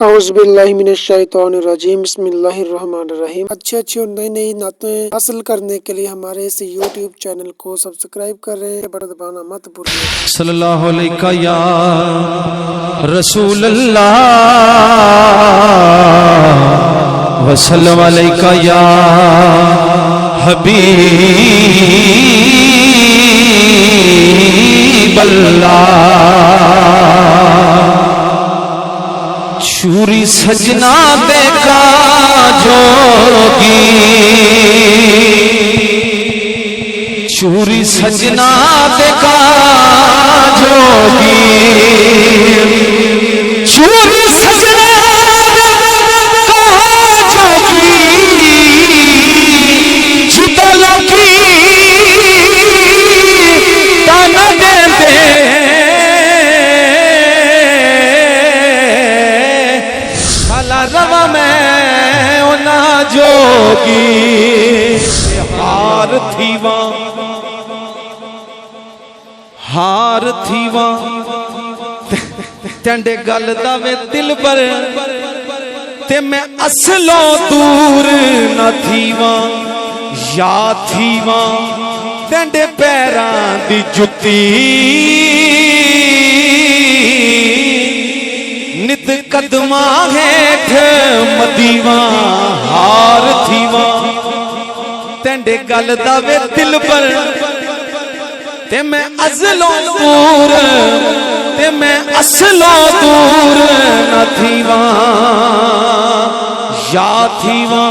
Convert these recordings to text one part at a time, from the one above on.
औज़ुबिल्लाहिमिनश्शैतानिर्रजीम बिस्मिल्लाहिर्रहमानिर्रहीम। अच्छी और नई नई नातें हासिल करने के लिए हमारे इस YouTube चैनल को सब्सक्राइब कर रहे हैं, बटन दबाना मत भूलिए। सल्लल्लाहु अलैका या रसूल अल्लाह वसल्लम अलैका या हबीब अल्लाह। चूरी सजना देखा जोगी, चूरी सजना देखा जोगी, चूरी सजना देखा जोगी, जितलों की ताना देते रवा में ना जोगी। हार थीवा हार थीवा तेंडे गल दा वे दिल पर ते मैं असलों दूर न थीवा। या थीवा तेंडे पैरां दी जुत्ती, नित कदमा हेठ मदीवा। हार थीवा तेंडे गल दा वे दिल पर ते मैं अज़लों दूर, ते मैं असलों दूर न थीवा। या थीवा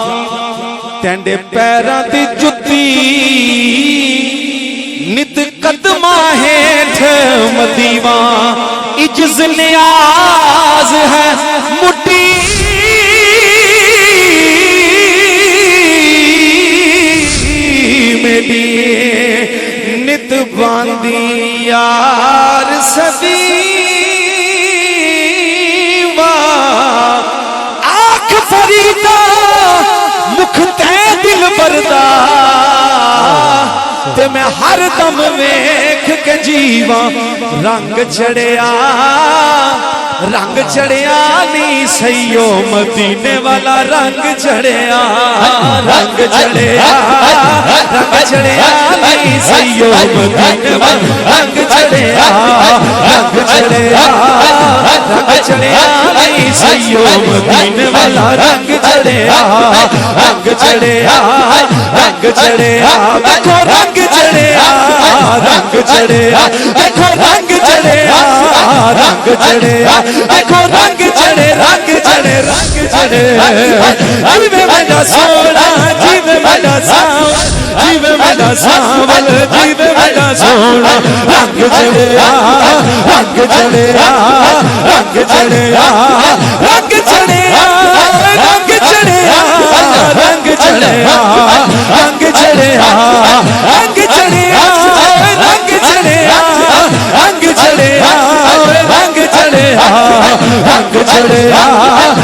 तेंडे पैरां दी जुत्ती, नित कदमा हेठ मदीवा। इज्ज़ नियाज है मुट्ठी मेरी, नित बांधी यार सदीवा। आँख फरीदा मुख ते दिल बरदा, ते मैं हर दम वेख के जीवा। रंग चढ़िया रंग चढ़िया नी सैयो मदीने वाला रंग चढ़िया। रंग चढ़िया रंग चढ़िया नी सैयो मदीने वाला रंग चढ़िया। रंग चढ़िया रंग चढ़िया नी सैयो मदीने वाला रंग चढ़िया। रंग चढ़िया रंग चढ़िया देखो रंग चढ़िया। रंग चढ़िया देखो रंग चढ़िया। रंग चढ़िया देखो रंग चढ़े रंग चढ़े रंग चढ़े। जीवे मेरा सोना जीवे मेरा सावल, जीवे मेरा सावल, जीवे मेरा सोना। रंग चढ़िया रंग चढ़िया रंग चढ़िया रंग चढ़िया रंग चढ़िया रंग चढ़िया रंग चढ़िया रंग चढ़िया रंग चढ़िया रंग चढ़िया रंग चढ़िया रंग चढ़िया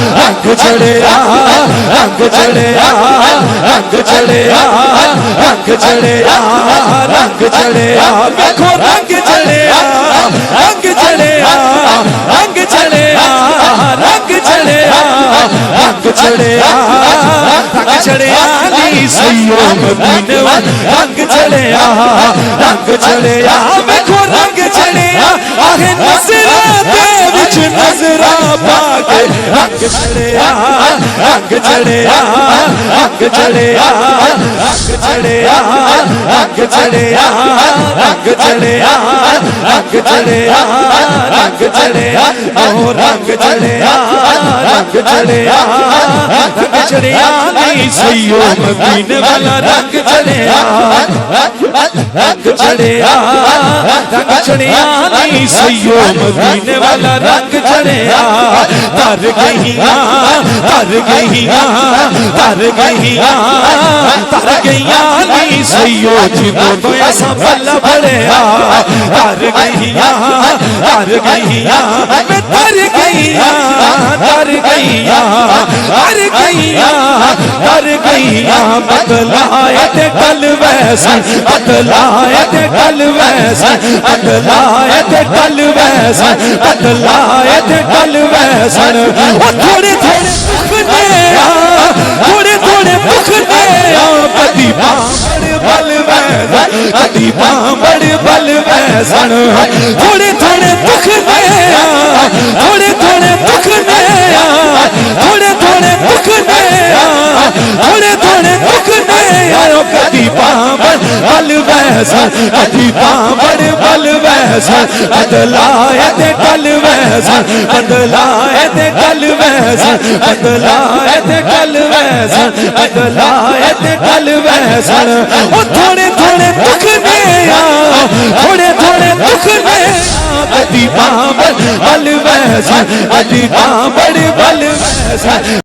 रंग चढ़िया रंग चढ़िया रंग चढ़िया रंग चढ़िया रंग चढ़िया देखो रंग चढ़िया रंग चढ़िया रंग चढ़िया रंग चढ़िया रंग चढ़िया रंग चढ़िया नी सैयो मदीने वाला रंग चढ़िया। रंग चढ़िया देखो रंग चढ़िया आहे नज़रा दे विच नज़रा पाके। रंग चढ़िया रंग चढ़िया रंग चढ़िया रंग चढ़िया रंग चढ़िया रंग चढ़िया रंग चढ़िया रंग चढ़िया ओ रंग चढ़िया रंग चढ़िया रंग चढ़िया नी सैयो मदीने वाला रंग चढ़िया। रंग चढ़िया रंग चढ़िया नी सैयो मदीने वाला रंग चढ़िया। तर गईया तर गईया तर गईया तर गईया नी सैयो जिदों तो ऐसा बल भड़िया। तर गईया तर गईया मैं तर गईया तर कर गईया बदलाए ते कल वैसन बदलाए ते कल वैसन बदलाए ते कल वैसन बदलाए ते कल वैसन थोड़े थोड़े दुख ने कदी बल वैसन कदी बड़ बल वैसन थोड़े थोड़े दुख ने थोड़े थोड़े दुख ने थोड़े थोड़े दुख ने थोड़े थोड़े दुख ने कदी बल वैसन कदी बड़ बल वैसन बदलाए ते कल वैसन बदलाए ते कल वैसन बदलाए ते कल वैसन बदलाए ते कल वैसन थोड़े थोड़े दुख ने थोड़े थोड़े दुख ने कदी बल वैसन कदी बड़ बल वैसन